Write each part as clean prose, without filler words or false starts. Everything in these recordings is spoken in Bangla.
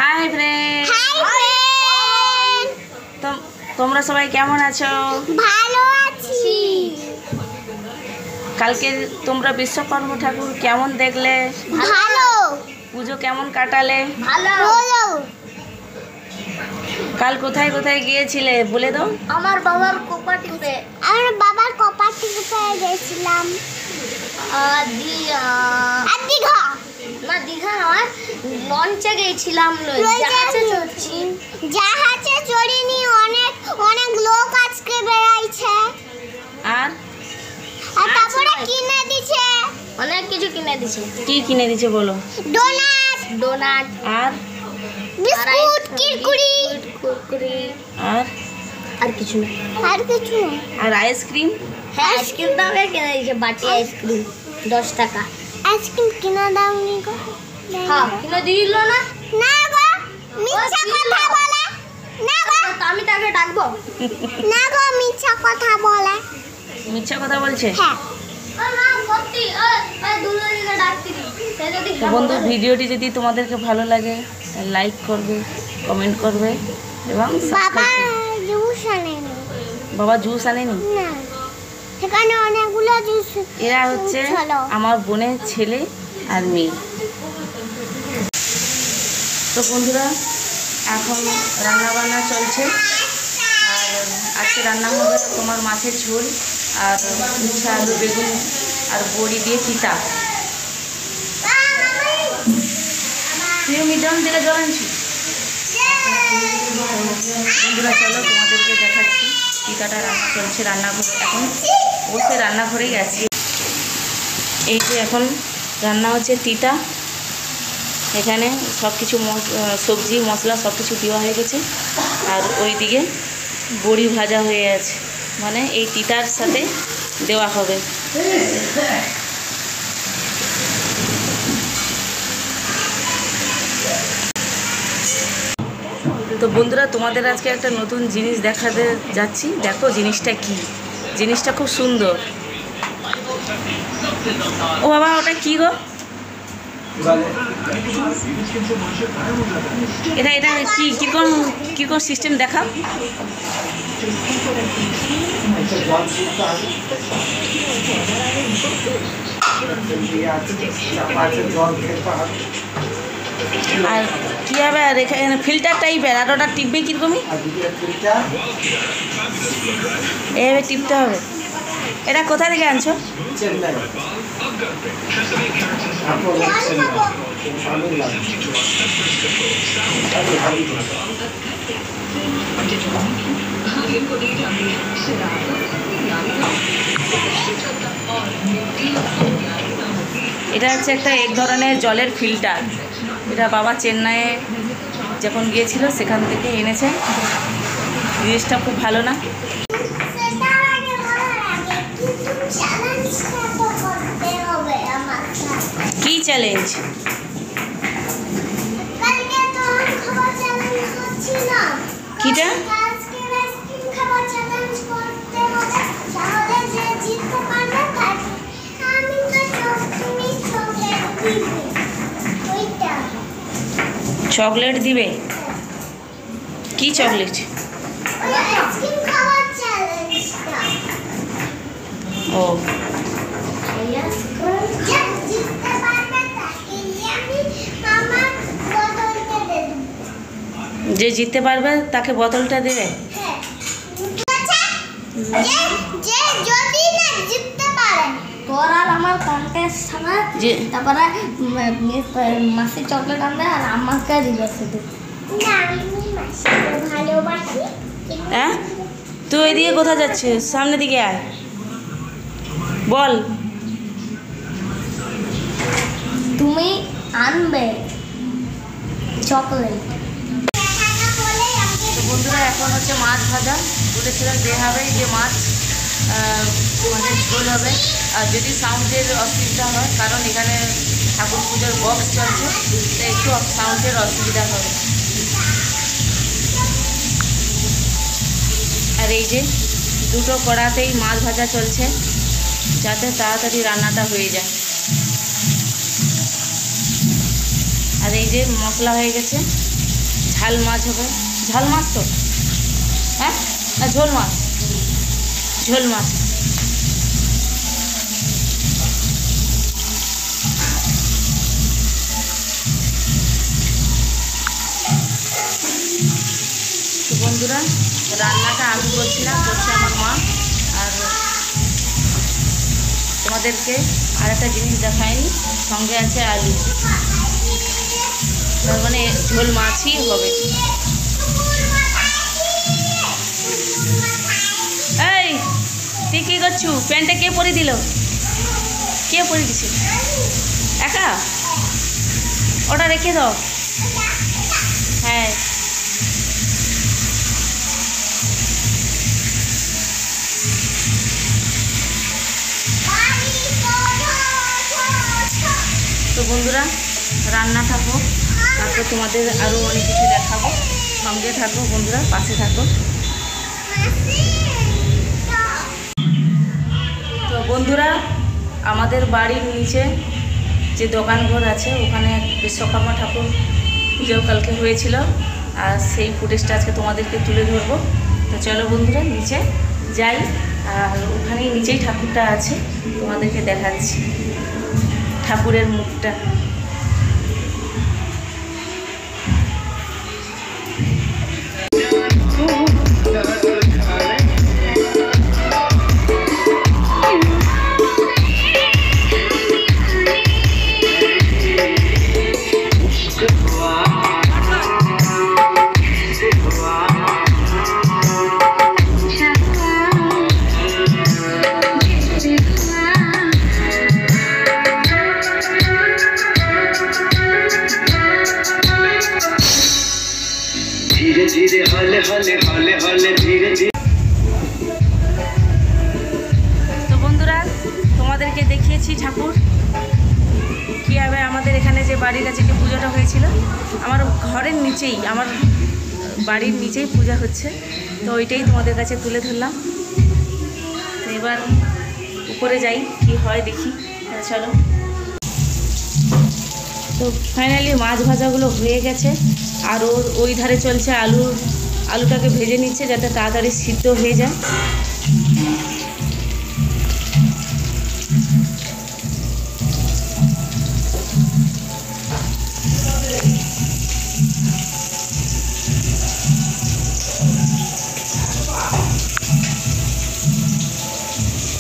হাই ফ্রেন্ড, তোমরা সবাই কেমন আছো? ভালো আছি। কালকে তোমরা বিশ্বকর্মা ঠাকুর কেমন দেখলে? ভালো। পুজো কেমন কাটালে? ভালো। কাল কোথায় কোথায় গিয়েছিলে বলে দাও। আমার বাবার কোপাটিতে গেছিলাম। দীঘা না, দীঘা নয়, লঞ্চে গেছিলাম। জাহাজে চড়িনি। অনেক লোক আজকে বেড়াইছে। আর তারপরে কিনে দিছে, অনেক কিছু কিনে দিছে। কি কিনে দিছে বলো? ডোনাট আর বিস্কুট, কুরকুরি আর কিছু না। আর আইসক্রিম? হ্যাঁ, আইসক্রিম দাও কিনে দিছে। বাটি আইসক্রিম 10 টাকা। আইসক্রিম কিনা দাওনি গো? হ্যাঁ, কিনে দিল না। না গো, মিথ্যা কথা বলে। না গো, আমি তাকে ডাকবো। না গো, মিথ্যা কথা বলে। মিথ্যা কথা বলছে? হ্যাঁ। তো বন্ধু, ভিডিওটি যদি তোমাদেরকে ভালো লাগে লাইক করবে, কমেন্ট করবে এবং বাবা জুস আনেনি? না, সেখানে অনেকগুলো জুস। এরা হচ্ছে আমার বোনের ছেলে আর মেয়ে। তো বন্ধুরা, এখন রান্না বান্না চলছে। আর আজকে রান্না হবে তোমার মাছের ঝোল আর উচ্ছে, আলু, বেগুন আর বড়ি দিয়ে তিতা। তুইও মিডিয়াম দিকে জল আনছি। বন্ধুরা চলো, তোমাদেরকে দেখাচ্ছি তিতাটা রান্না চলছে রান্নাঘরে। এখন বসে রান্নাঘরেই আছি। এই যে এখন রান্না হচ্ছে তিতা। এখানে সব কিছু সবজি মশলা সব কিছু দেওয়া হয়ে গেছে। আর ওইদিকে বড়ি ভাজা হয়ে আছে, মানে এই তিতার সাথে দেওয়া হবে। তো বন্ধুরা, তোমাদের আজকে একটা নতুন জিনিস দেখাতে যাচ্ছি। দেখো জিনিসটা কি। জিনিসটা খুব সুন্দর। ও বাবা, ওটা কি গো? এটা কি কিরকম সিস্টেম দেখাও। আর কি হবে? আর এখানে ফিল্টার টাইপের, আর ওটা টিপবে কিরকমই? এভাবে টিপতে হবে। এটা কোথা থেকে আনছো? এটা হচ্ছে একটা এক ধরনের জলের ফিল্টার। এটা বাবা চেন্নাইয়ে যখন গিয়েছিল সেখান থেকে এনেছে। জিনিসটা খুব ভালো না? কি চ্যালেঞ্জ? কিটা? চকলেট দিবে? কি চকলেট? ও, যে জিততে পারবে তাকে বোতলটা দেবে? আমার কন্টেস্ট হবে, তারপরে মাসি চকলেট আনবে আর আমাকে দিবে শুধু। হ্যাঁ, তুই ওইদিকে কোথায় যাচ্ছিস? সামনের দিকে আয়, বল। তুমি আনবে চকলেট। তো বন্ধুরা, এখন হচ্ছে মাছ ভাজা। বলেছিলাম যে হবে যে মাছের ঝোল হবে। আর যদি সাউন্ডের অসুবিধা হয়, কারণ এখানে ঠাকুর পুজোর বক্স চলছে, তো একটু সাউন্ডের অসুবিধা হবে। আর এই যে দুটো কড়াতেই মাছ ভাজা চলছে, যাতে তাড়াতাড়ি রান্নাটা হয়ে যায়। আর এই যে মশলা হয়ে গেছে, ঝাল মাছ হবে। ঝাল মাছ তো, হ্যাঁ না ঝোল মাছ? ঝোল মাছ। তো বন্ধুরা, রান্নাটা আমি করছি না, করছে আমার মা। আর তোমাদেরকে আর একটা জিনিস দেখায়নি, সঙ্গে আছে আলু, তার মানে ঝোল মাছই হবে। এই তুই কী করছু? প্যান্টটা কে পরে দিল? কে পরে দিছে? একা? ওটা রেখে দাও। হ্যাঁ, তো বন্ধুরা, রান্নাটা হোক, তারপর তোমাদের আরও অনেক কিছু দেখাবো। সঙ্গে থাকো বন্ধুরা, পাশে থাকো। তো বন্ধুরা, আমাদের বাড়ির নিচে যে দোকানঘর আছে, ওখানে বিশ্বকর্মা ঠাকুর পুজো কালকে হয়েছিল, আর সেই ফুটেজটা আজকে তোমাদেরকে তুলে ধরবো। তো চলো বন্ধুরা, নিচে যাই, আর ওখানেই নিচেই ঠাকুরটা আছে, তোমাদেরকে দেখাচ্ছি ঠাকুরের মুখটা। धीरे हले हले हले हले धीरे धीरे। তো বন্ধুরা, তোমাদেরকে দেখিয়েছি ঠাকুর কীভাবে আমাদের এখানে যে বাড়ির কাছে যে পুজোটা হয়েছিল, আমার ঘরের নিচেই, আমার বাড়ির নিচেই পূজা হচ্ছে। তো ওইটাই তোমাদের কাছে তুলে ধরলাম। তো এবার উপরে যাই, কি হয় দেখি। চলো। তো ফাইনালি মাছ ভাজাগুলো হয়ে গেছে, আর ওই ধারে চলছে আলুটাকে ভেজে নিচ্ছে যাতে তাড়াতাড়ি সিদ্ধ হয়ে যায়।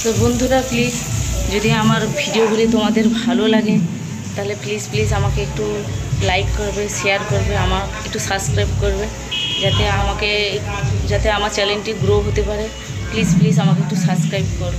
তো বন্ধুরা, প্লিজ যদি আমার ভিডিওগুলি তোমাদের ভালো লাগে, তাহলে প্লিজ আমাকে একটু লাইক করবে, শেয়ার করবে, আমার একটু সাবস্ক্রাইব করবে, যাতে আমার চ্যানেলটি গ্রো হতে পারে। প্লিজ আমাকে একটু সাবস্ক্রাইব করো।